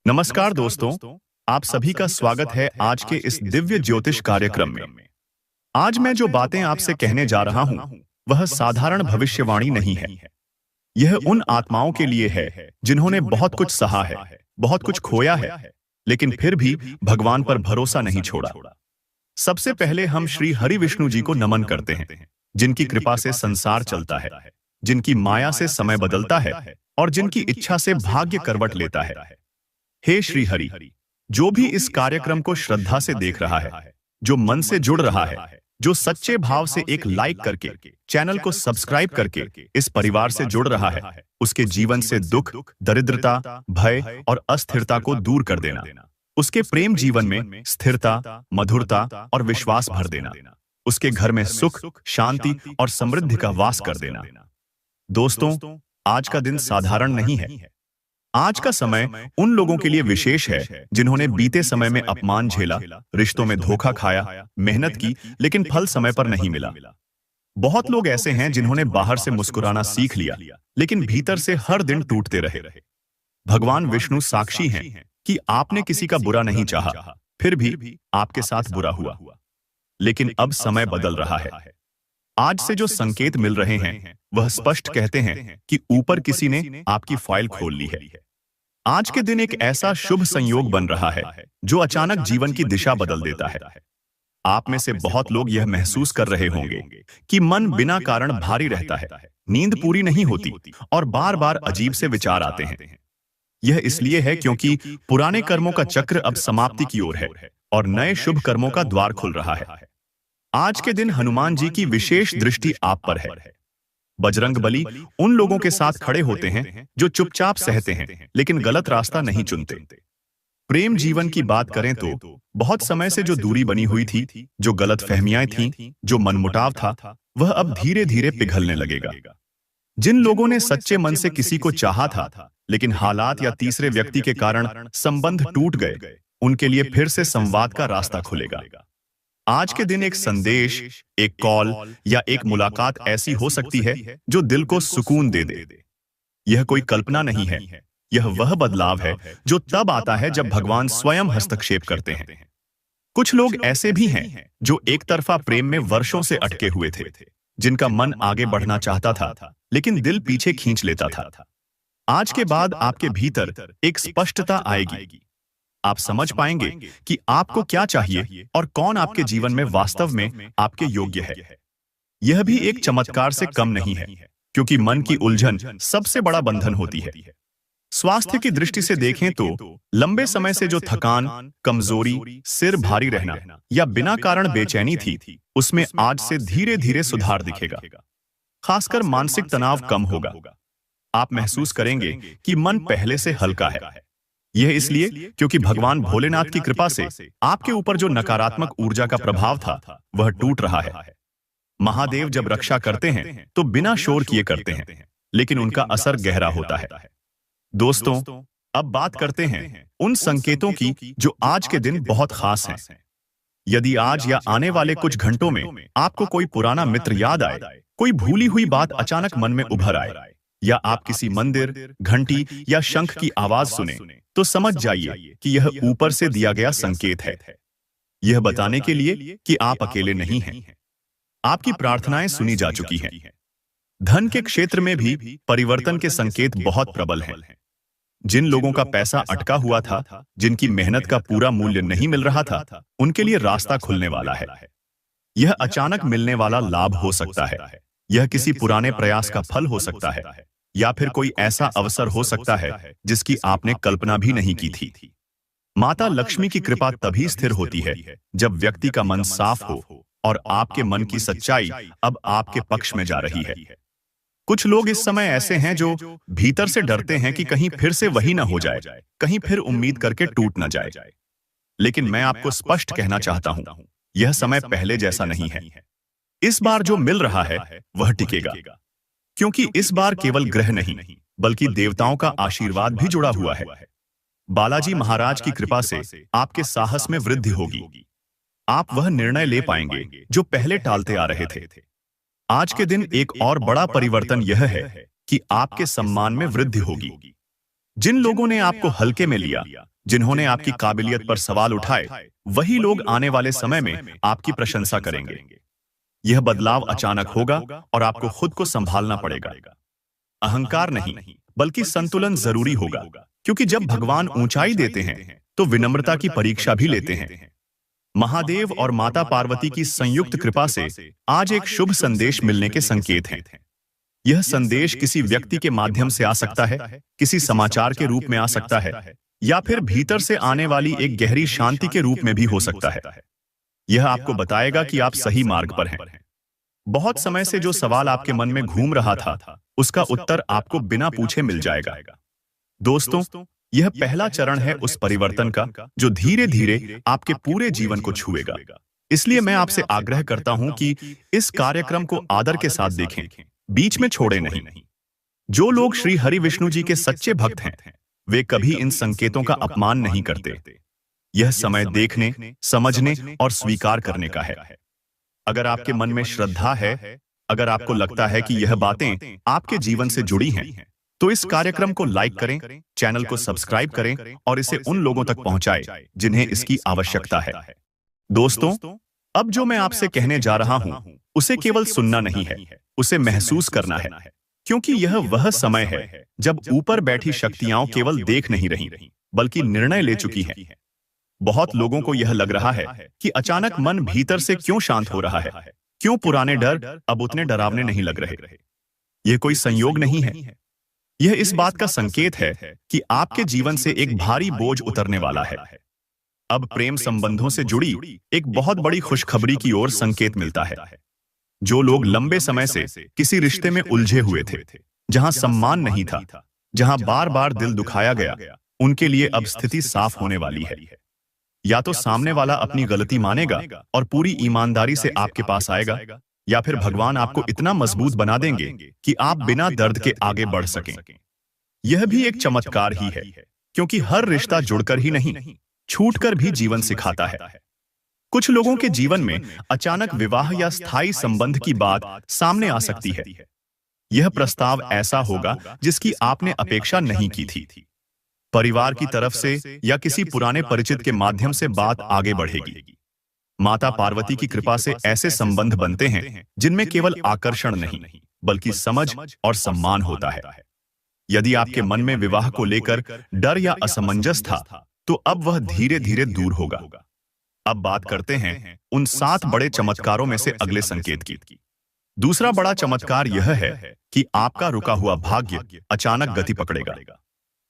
नमस्कार दोस्तों, आप सभी का स्वागत है आज के इस दिव्य ज्योतिष कार्यक्रम में। आज मैं जो बातें आपसे कहने जा रहा हूं, वह साधारण भविष्यवाणी नहीं है। यह उन आत्माओं के लिए है जिन्होंने बहुत कुछ सहा है, बहुत कुछ खोया है, लेकिन फिर भी भगवान पर भरोसा नहीं छोड़ा। सबसे पहले हम श्री हरि विष्णु जी को नमन करते हैं, जिनकी कृपा से संसार चलता है, जिनकी माया से समय बदलता है और जिनकी इच्छा से भाग्य करवट लेता है। हे श्री हरि, जो भी इस कार्यक्रम को श्रद्धा से देख रहा है, जो मन से जुड़ रहा है, जो सच्चे भाव से एक लाइक करके, चैनल को सब्सक्राइब करके इस परिवार से जुड़ रहा है, उसके जीवन से दुख, दरिद्रता, भय और अस्थिरता को दूर कर देना, उसके प्रेम जीवन में स्थिरता, मधुरता और विश्वास भर देना, उसके घर में सुख, शांति और समृद्धि का वास कर देना। दोस्तों, आज का दिन साधारण नहीं है। आज का समय उन लोगों के लिए विशेष है जिन्होंने बीते समय में अपमान झेला, रिश्तों में धोखा खाया, मेहनत की, लेकिन फल समय पर नहीं मिला। बहुत लोग ऐसे हैं जिन्होंने बाहर से मुस्कुराना सीख लिया, लेकिन भीतर से हर दिन टूटते रहे। भगवान विष्णु साक्षी हैं कि आपने किसी का बुरा नहीं चाहा, फिर भी आपके साथ बुरा हुआ। लेकिन अब समय बदल रहा है। आज से जो संकेत मिल रहे हैं, वह स्पष्ट कहते हैं कि ऊपर किसी ने आपकी फाइल खोल ली है। आज के दिन एक ऐसा शुभ संयोग बन रहा है जो अचानक जीवन की दिशा बदल देता है। आप में से बहुत लोग यह महसूस कर रहे होंगे कि मन बिना कारण भारी रहता है, नींद पूरी नहीं होती और बार बार अजीब से विचार आते हैं। यह इसलिए है क्योंकि पुराने कर्मों का चक्र अब समाप्ति की ओर है और नए शुभ कर्मों का द्वार खुल रहा है। आज के दिन हनुमान जी की विशेष दृष्टि आप पर है। बजरंग बली उन लोगों के साथ खड़े होते हैं जो चुपचाप सहते हैं, लेकिन गलत रास्ता नहीं चुनते। प्रेम जीवन की बात करें तो बहुत समय से जो दूरी बनी हुई थी, जो गलत फहमियां थीं, जो मनमुटाव था, वह अब धीरे धीरे पिघलने लगेगा। जिन लोगों ने सच्चे मन से किसी को चाहा था, लेकिन हालात या तीसरे व्यक्ति के कारण संबंध टूट गए, उनके लिए फिर से संवाद का रास्ता खुलेगा। आज के दिन एक संदेश, एक कॉल या एक मुलाकात ऐसी हो सकती है जो दिल को सुकून दे दे। यह कोई कल्पना नहीं है, यह वह बदलाव है जो तब आता है जब भगवान स्वयं हस्तक्षेप करते हैं। कुछ लोग ऐसे भी हैं जो एक तरफा प्रेम में वर्षों से अटके हुए थे, जिनका मन आगे बढ़ना चाहता था, लेकिन दिल पीछे खींच लेता था। आज के बाद आपके भीतर एक स्पष्टता आएगी। आप समझ पाएंगे कि आपको क्या चाहिए और कौन आपके जीवन में वास्तव में आपके योग्य है। यह भी एक चमत्कार से कम नहीं है, क्योंकि मन की उलझन सबसे बड़ा बंधन होती है। स्वास्थ्य की दृष्टि से देखें तो लंबे समय से जो थकान, कमजोरी, सिर भारी रहना या बिना कारण बेचैनी थी, उसमें आज से धीरे धीरे सुधार दिखेगा। खासकर मानसिक तनाव कम होगा। आप महसूस करेंगे कि मन पहले से हल्का है। यह इसलिए क्योंकि भगवान भोलेनाथ की कृपा से आपके ऊपर जो नकारात्मक ऊर्जा का प्रभाव था, वह टूट रहा है। महादेव जब रक्षा करते हैं तो बिना शोर किए करते हैं, लेकिन उनका असर गहरा होता है। दोस्तों, अब बात करते हैं उन संकेतों की जो आज के दिन बहुत खास हैं। यदि आज या आने वाले कुछ घंटों में आपको कोई पुराना मित्र याद आए, कोई भूली हुई बात अचानक मन में उभर आए, या आप किसी मंदिर, घंटी या शंख की आवाज सुने, तो समझ जाइए कि यह ऊपर से दिया गया संकेत है। यह बताने के लिए कि आप अकेले नहीं हैं। आपकी प्रार्थनाएं सुनी जा चुकी हैं। धन के क्षेत्र में भी परिवर्तन के संकेत बहुत प्रबल हैं। जिन लोगों का पैसा अटका हुआ था, जिनकी मेहनत का पूरा मूल्य नहीं मिल रहा था, उनके लिए रास्ता खुलने वाला है। यह अचानक मिलने वाला लाभ हो सकता है, यह किसी पुराने प्रयास का फल हो सकता है, या फिर कोई ऐसा अवसर हो सकता है जिसकी आपने कल्पना भी नहीं की थी। माता लक्ष्मी की कृपा तभी स्थिर होती है जब व्यक्ति का मन साफ हो और आपके मन की सच्चाई अब आपके पक्ष में जा रही है। कुछ लोग इस समय ऐसे हैं जो भीतर से डरते हैं कि कहीं फिर से वही ना हो जाए, कहीं फिर उम्मीद करके टूट ना जाए। लेकिन मैं आपको स्पष्ट कहना चाहता हूं, यह समय पहले जैसा नहीं है। इस बार जो मिल रहा है वह टिकेगा, क्योंकि इस बार केवल ग्रह नहीं, बल्कि देवताओं का आशीर्वाद भी जुड़ा हुआ है। बालाजी महाराज की कृपा से आपके साहस में वृद्धि होगी। आप वह निर्णय ले पाएंगे जो पहले टालते आ रहे थे। आज के दिन एक और बड़ा परिवर्तन यह है कि आपके सम्मान में वृद्धि होगी। जिन लोगों ने आपको हल्के में लिया, जिन्होंने आपकी काबिलियत पर सवाल उठाए, वही लोग आने वाले समय में आपकी प्रशंसा करेंगे। यह बदलाव अचानक होगा और आपको खुद को संभालना पड़ेगा। अहंकार नहीं, बल्कि संतुलन जरूरी होगा, क्योंकि जब भगवान ऊंचाई देते हैं तो विनम्रता की परीक्षा भी लेते हैं। महादेव और माता पार्वती की संयुक्त कृपा से आज एक शुभ संदेश मिलने के संकेत हैं। यह संदेश किसी व्यक्ति के माध्यम से आ सकता है, किसी समाचार के रूप में आ सकता है, या फिर भीतर से आने वाली एक गहरी शांति के रूप में भी हो सकता है। यह आपको बताएगा कि आप सही मार्ग पर हैं। बहुत समय से जो सवाल आपके मन में घूम रहा था, उसका उत्तर आपको बिना पूछे मिल जाएगा। दोस्तों, यह पहला चरण है उस परिवर्तन का जो धीरे धीरे आपके पूरे जीवन को छुएगा। इसलिए मैं आपसे आग्रह करता हूं कि इस कार्यक्रम को आदर के साथ देखें, बीच में छोड़े नहीं। जो लोग श्री हरि विष्णु जी के सच्चे भक्त हैं, वे कभी इन संकेतों का अपमान नहीं करते। यह समय देखने, समझने और स्वीकार करने का है। अगर आपके मन में श्रद्धा है, अगर आपको लगता है कि यह बातें आपके जीवन से जुड़ी हैं, तो इस कार्यक्रम को लाइक करें, चैनल को सब्सक्राइब करें और इसे उन लोगों तक पहुंचाएं जिन्हें इसकी आवश्यकता है। दोस्तों, अब जो मैं आपसे कहने जा रहा हूं, उसे केवल सुनना नहीं है, उसे महसूस करना है, क्योंकि यह वह समय है जब ऊपर बैठी शक्तियां केवल देख नहीं रही, बल्कि निर्णय ले चुकी हैं। बहुत लोगों को यह लग रहा है कि अचानक मन भीतर से क्यों शांत हो रहा है, क्यों पुराने डर अब उतने डरावने नहीं लग रहे। यह कोई संयोग नहीं है, यह इस बात का संकेत है कि आपके जीवन से एक भारी बोझ उतरने वाला है। अब प्रेम संबंधों से जुड़ी एक बहुत बड़ी खुशखबरी की ओर संकेत मिलता है। जो लोग लंबे समय से किसी रिश्ते में उलझे हुए थे, जहां सम्मान नहीं था, जहां बार बार दिल दुखाया गया, उनके लिए अब स्थिति साफ होने वाली है। या तो सामने वाला अपनी गलती मानेगा और पूरी ईमानदारी से आपके पास आएगा, या फिर भगवान आपको इतना मजबूत बना देंगे कि आप बिना दर्द के आगे बढ़ सकें। यह भी एक चमत्कार ही है, क्योंकि हर रिश्ता जुड़कर ही नहीं, छूटकर भी जीवन सिखाता है। कुछ लोगों के जीवन में अचानक विवाह या स्थायी संबंध की बात सामने आ सकती है। यह प्रस्ताव ऐसा होगा जिसकी आपने अपेक्षा नहीं की थी। परिवार की तरफ से या किसी पुराने परिचित के माध्यम से बात आगे बढ़ेगी। माता पार्वती की कृपा से ऐसे संबंध बनते हैं जिनमें केवल आकर्षण नहीं, बल्कि समझ और सम्मान होता है। यदि आपके मन में विवाह को लेकर डर या असमंजस था, तो अब वह धीरे धीरे दूर होगा। अब बात करते हैं उन 7 बड़े चमत्कारों में से अगले संकेत की। दूसरा बड़ा चमत्कार यह है कि आपका रुका हुआ भाग्य अचानक गति पकड़ेगा।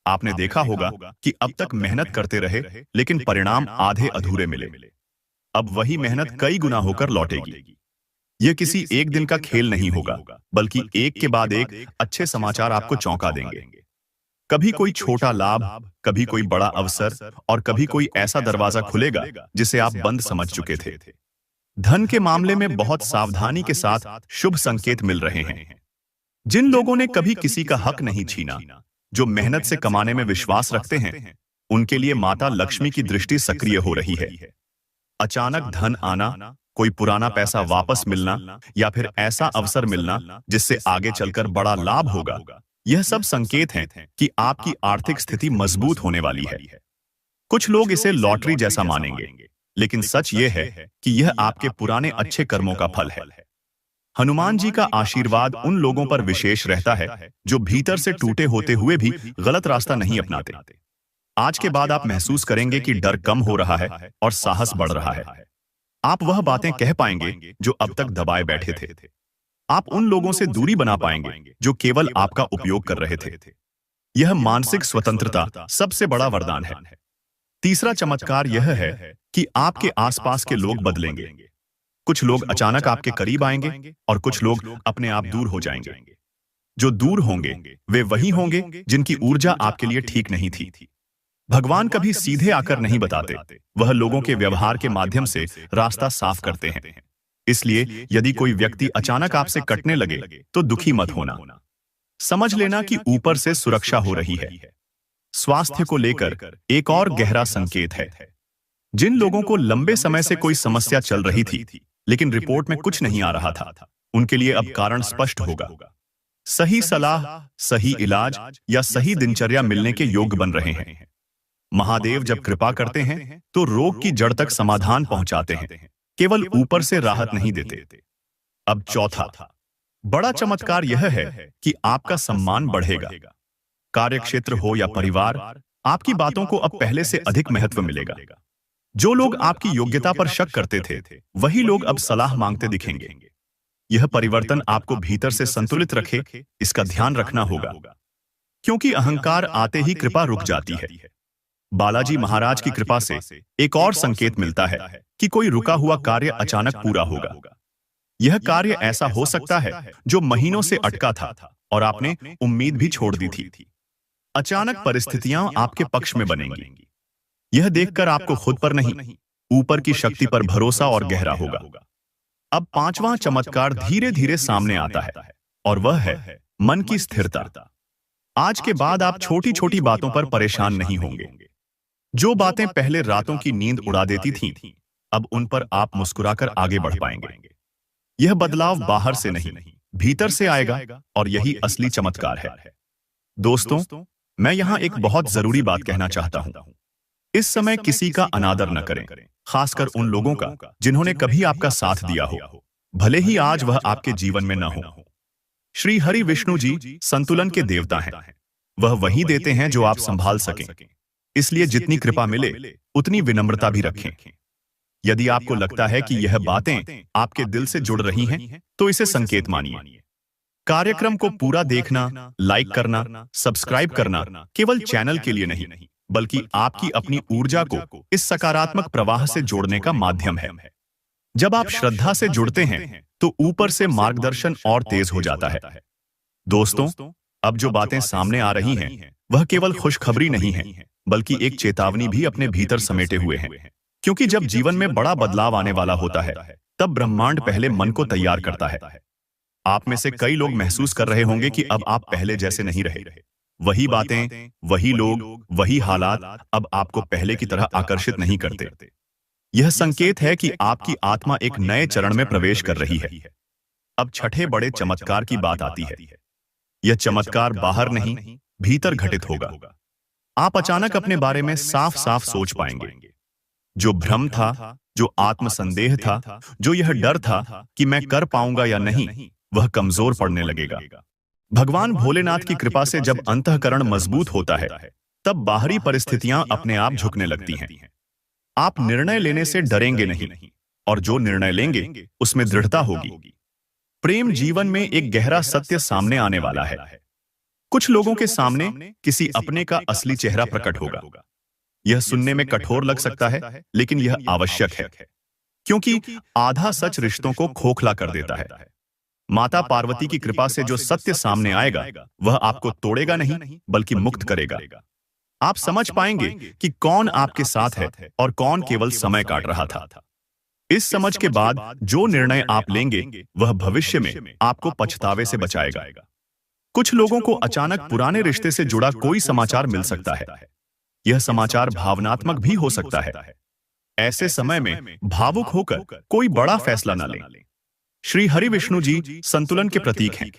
आपने देखा होगा कि अब तक मेहनत करते रहे, लेकिन परिणाम आधे अधूरे मिले। अब वही मेहनत कई गुना होकर लौटेगी। यह किसी एक दिन का खेल नहीं होगा, बल्कि एक के बाद एक अच्छे समाचार आपको चौंका देंगे। कभी कोई छोटा लाभ, कभी कोई बड़ा अवसर, और कभी कोई ऐसा दरवाजा खुलेगा जिसे आप बंद समझ चुके थे। धन के मामले में बहुत सावधानी के साथ शुभ संकेत मिल रहे हैं। जिन लोगों ने कभी किसी का हक नहीं छीना, जो मेहनत से कमाने में विश्वास रखते हैं, उनके लिए माता लक्ष्मी की दृष्टि सक्रिय हो रही है। अचानक धन आना, कोई पुराना पैसा वापस मिलना, या फिर ऐसा अवसर मिलना जिससे आगे चलकर बड़ा लाभ होगा, यह सब संकेत हैं कि आपकी आर्थिक स्थिति मजबूत होने वाली है। कुछ लोग इसे लॉटरी जैसा मानेंगे, लेकिन सच यह है कि यह आपके पुराने अच्छे कर्मों का फल है। हनुमान जी का आशीर्वाद उन लोगों पर विशेष रहता है जो भीतर से टूटे होते हुए भी गलत रास्ता नहीं अपनाते। आज के बाद आप महसूस करेंगे कि डर कम हो रहा है और साहस बढ़ रहा है। आप वह बातें कह पाएंगे जो अब तक दबाए बैठे थे। आप उन लोगों से दूरी बना पाएंगे जो केवल आपका उपयोग कर रहे थे। यह मानसिक स्वतंत्रता सबसे बड़ा वरदान है। तीसरा चमत्कार यह है कि आपके आसपास के लोग बदलेंगे। कुछ लोग अचानक आपके करीब आएंगे और कुछ लोग अपने आप दूर हो जाएंगे। जो दूर होंगे वे वही होंगे जिनकी ऊर्जा आपके लिए ठीक नहीं थी। भगवान कभी सीधे आकर नहीं बताते, वह लोगों के व्यवहार के माध्यम से रास्ता साफ करते हैं। इसलिए यदि कोई व्यक्ति अचानक आपसे कटने लगे तो दुखी मत होना। समझ लेना कि ऊपर से सुरक्षा हो रही है। स्वास्थ्य को लेकर एक और गहरा संकेत है। जिन लोगों को लंबे समय से कोई समस्या चल रही थी, लेकिन रिपोर्ट में कुछ नहीं आ रहा था, उनके लिए अब कारण स्पष्ट होगा। सही सलाह, सही इलाज या सही दिनचर्या मिलने के योग्य बन रहे हैं। महादेव जब कृपा करते हैं तो रोग की जड़ तक समाधान पहुंचाते हैं, केवल ऊपर से राहत नहीं देते। अब चौथा बड़ा चमत्कार यह है कि आपका सम्मान बढ़ेगा। कार्यक्षेत्र हो या परिवार, आपकी बातों को अब पहले से अधिक महत्व मिलेगा। जो लोग आपकी योग्यता पर शक करते थे, वही लोग अब सलाह मांगते दिखेंगे। यह परिवर्तन आपको भीतर से संतुलित रखे, इसका ध्यान रखना होगा, क्योंकि अहंकार आते ही कृपा रुक जाती है। बालाजी महाराज की कृपा से एक और संकेत मिलता है कि कोई रुका हुआ कार्य अचानक पूरा होगा। यह कार्य ऐसा हो सकता है जो महीनों से अटका था और आपने उम्मीद भी छोड़ दी थी। अचानक परिस्थितियां आपके पक्ष में बनेंगी। यह देखकर आपको खुद पर नहीं, ऊपर की शक्ति पर भरोसा और गहरा होगा। अब पांचवां चमत्कार धीरे धीरे सामने आता है और वह है मन की स्थिरता। आज के बाद आप छोटी छोटी बातों पर परेशान नहीं होंगे। जो बातें पहले रातों की नींद उड़ा देती थीं, अब उन पर आप मुस्कुराकर आगे बढ़ पाएंगे। यह बदलाव बाहर से नहीं, भीतर से आएगा और यही असली चमत्कार है। दोस्तों, मैं यहां एक बहुत जरूरी बात कहना चाहता हूं। इस समय किसी का अनादर न करें, खासकर उन लोगों का जिन्होंने कभी आपका साथ दिया हो, भले ही आज वह आपके जीवन में न हो। श्री हरि विष्णु जी संतुलन के देवता हैं। वह वही देते हैं जो आप संभाल सकें। इसलिए जितनी कृपा मिले उतनी विनम्रता भी रखें। यदि आपको लगता है कि यह बातें आपके दिल से जुड़ रही हैं, तो इसे संकेत मानिए। कार्यक्रम को पूरा देखना, लाइक करना, सब्सक्राइब करना केवल चैनल के लिए नहीं, बल्कि आपकी अपनी ऊर्जा को इस सकारात्मक प्रवाह से जोड़ने का माध्यम है। जब आप श्रद्धा से जुड़ते हैं, तो ऊपर से मार्गदर्शन और तेज हो जाता है। दोस्तों, अब जो बातें सामने आ रही हैं, वह केवल खुशखबरी नहीं है, बल्कि एक चेतावनी भी अपने भीतर समेटे हुए हैं। क्योंकि जब जीवन में बड़ा बदलाव आने वाला होता है, तब ब्रह्मांड पहले मन को तैयार करता है। आप में से कई लोग महसूस कर रहे होंगे कि अब आप पहले जैसे नहीं रहे। वही बातें, वही लोग, वही हालात अब आपको पहले की तरह आकर्षित नहीं करते। यह संकेत है कि आपकी आत्मा एक नए चरण में प्रवेश कर रही है। अब छठे बड़े चमत्कार की बात आती है। यह चमत्कार बाहर नहीं, भीतर घटित होगा। आप अचानक अपने बारे में साफ साफ सोच पाएंगे। जो भ्रम था, जो आत्मसंदेह था, जो यह डर था कि मैं कर पाऊंगा या नहीं, वह कमजोर पड़ने लगेगा। भगवान भोलेनाथ की कृपा से जब अंतःकरण मजबूत होता है, तब बाहरी परिस्थितियां अपने आप झुकने लगती हैं। आप निर्णय लेने से डरेंगे नहीं, और जो निर्णय लेंगे उसमें दृढ़ता होगी। प्रेम जीवन में एक गहरा सत्य सामने आने वाला है। कुछ लोगों के सामने किसी अपने का असली चेहरा प्रकट होगा। यह सुनने में कठोर लग सकता है, लेकिन यह आवश्यक है, क्योंकि आधा सच रिश्तों को खोखला कर देता है। माता पार्वती की कृपा से जो सत्य सामने आएगा, वह आपको तोड़ेगा नहीं, बल्कि मुक्त करेगा। आप समझ पाएंगे कि कौन आपके साथ है और कौन केवल समय काट रहा था। इस समझ के बाद जो निर्णय आप लेंगे, वह भविष्य में आपको पछतावे से बचाएगा। कुछ लोगों को अचानक पुराने रिश्ते से जुड़ा कोई समाचार मिल सकता है। यह समाचार भावनात्मक भी हो सकता है। ऐसे समय में भावुक होकर कोई बड़ा फैसला न लें। श्री हरि विष्णु जी संतुलन के प्रतीक हैं।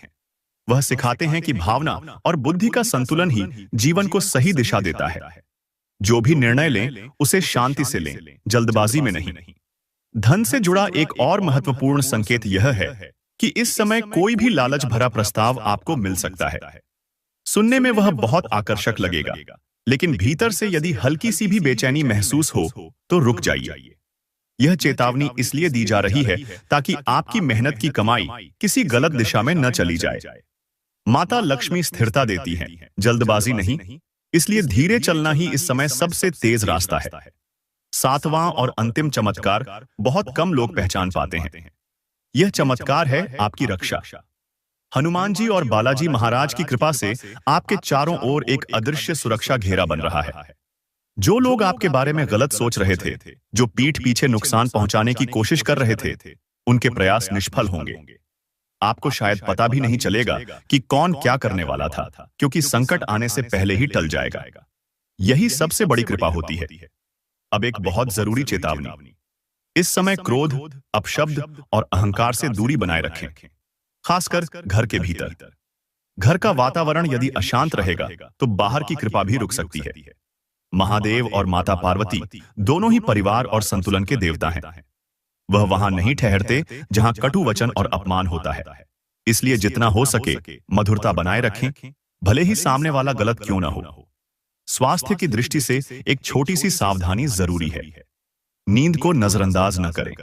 वह सिखाते हैं कि भावना और बुद्धि का संतुलन ही जीवन को सही दिशा देता है। जो भी निर्णय लें, उसे शांति से लें, जल्दबाजी में नहीं। धन से जुड़ा एक और महत्वपूर्ण संकेत यह है कि इस समय कोई भी लालच भरा प्रस्ताव आपको मिल सकता है। सुनने में वह बहुत आकर्षक लगेगा, लेकिन भीतर से यदि हल्की सी भी बेचैनी महसूस हो, तो रुक जाइए। यह चेतावनी इसलिए दी जा रही है ताकि आपकी मेहनत की कमाई किसी गलत दिशा में न चली जाए। माता लक्ष्मी स्थिरता देती हैं, जल्दबाजी नहीं। इसलिए धीरे चलना ही इस समय सबसे तेज रास्ता है। सातवां और अंतिम चमत्कार बहुत कम लोग पहचान पाते हैं। यह चमत्कार है आपकी रक्षा। हनुमान जी और बालाजी महाराज की कृपा से आपके चारों ओर एक अदृश्य सुरक्षा घेरा बन रहा है। जो लोग आपके बारे में गलत सोच रहे थे, जो पीठ पीछे नुकसान पहुंचाने की कोशिश कर रहे थे, उनके प्रयास निष्फल होंगे। आपको शायद पता भी नहीं चलेगा कि कौन क्या करने वाला था, क्योंकि संकट आने से पहले ही टल जाएगा। यही सबसे बड़ी कृपा होती है। अब एक बहुत जरूरी चेतावनी। इस समय क्रोध, अपशब्द और अहंकार से दूरी बनाए रखें, खासकर घर के भीतर। घर का वातावरण यदि अशांत रहेगा तो बाहर की कृपा भी रुक सकती है। महादेव और माता पार्वती दोनों ही परिवार और संतुलन के देवता हैं। वह वहां नहीं ठहरते जहां कटु वचन और अपमान होता है। इसलिए जितना हो सके मधुरता बनाए रखें, भले ही सामने वाला गलत क्यों ना हो। स्वास्थ्य की दृष्टि से एक छोटी सी सावधानी जरूरी है। नींद को नजरअंदाज न करें।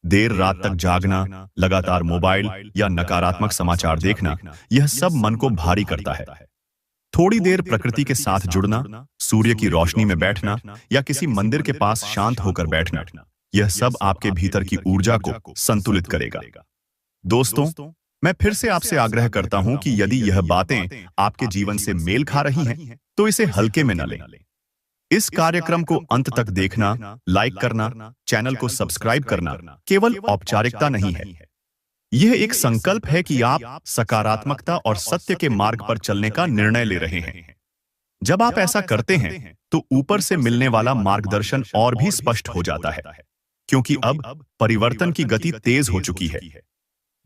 देर रात तक जागना, लगातार मोबाइल या नकारात्मक समाचार देखना, यह सब मन को भारी करता है। थोड़ी देर प्रकृति के साथ जुड़ना, सूर्य की रोशनी में बैठना या किसी मंदिर के पास शांत होकर बैठना, यह सब आपके भीतर की ऊर्जा को संतुलित करेगा। दोस्तों, मैं फिर से आपसे आग्रह करता हूं कि यदि यह बातें आपके जीवन से मेल खा रही हैं, तो इसे हल्के में न लें। इस कार्यक्रम को अंत तक देखना, लाइक करना, चैनल को सब्सक्राइब करना केवल औपचारिकता नहीं है। यह एक संकल्प है कि आप सकारात्मकता और सत्य के मार्ग पर चलने का निर्णय ले रहे हैं। जब आप ऐसा करते हैं, तो ऊपर से मिलने वाला मार्गदर्शन और भी स्पष्ट हो जाता है, क्योंकि अब परिवर्तन की गति तेज हो चुकी है।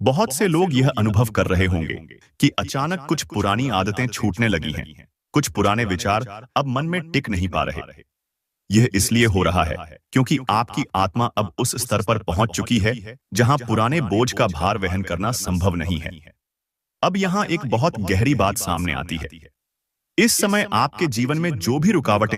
बहुत से लोग यह अनुभव कर रहे होंगे कि अचानक कुछ पुरानी आदतें छूटने लगी हैं, कुछ पुराने विचार अब मन में टिक नहीं पा रहे। यह इसलिए हो रहा है क्योंकि आपकी आत्मा अब उस स्तर पर पहुंच चुकी है जहां पुराने बोझ का भार वहन करना संभव नहीं है। अब यहां एक बहुत गहरी बात सामने आती है। इस समय आपके जीवन में जो भी रुकावटें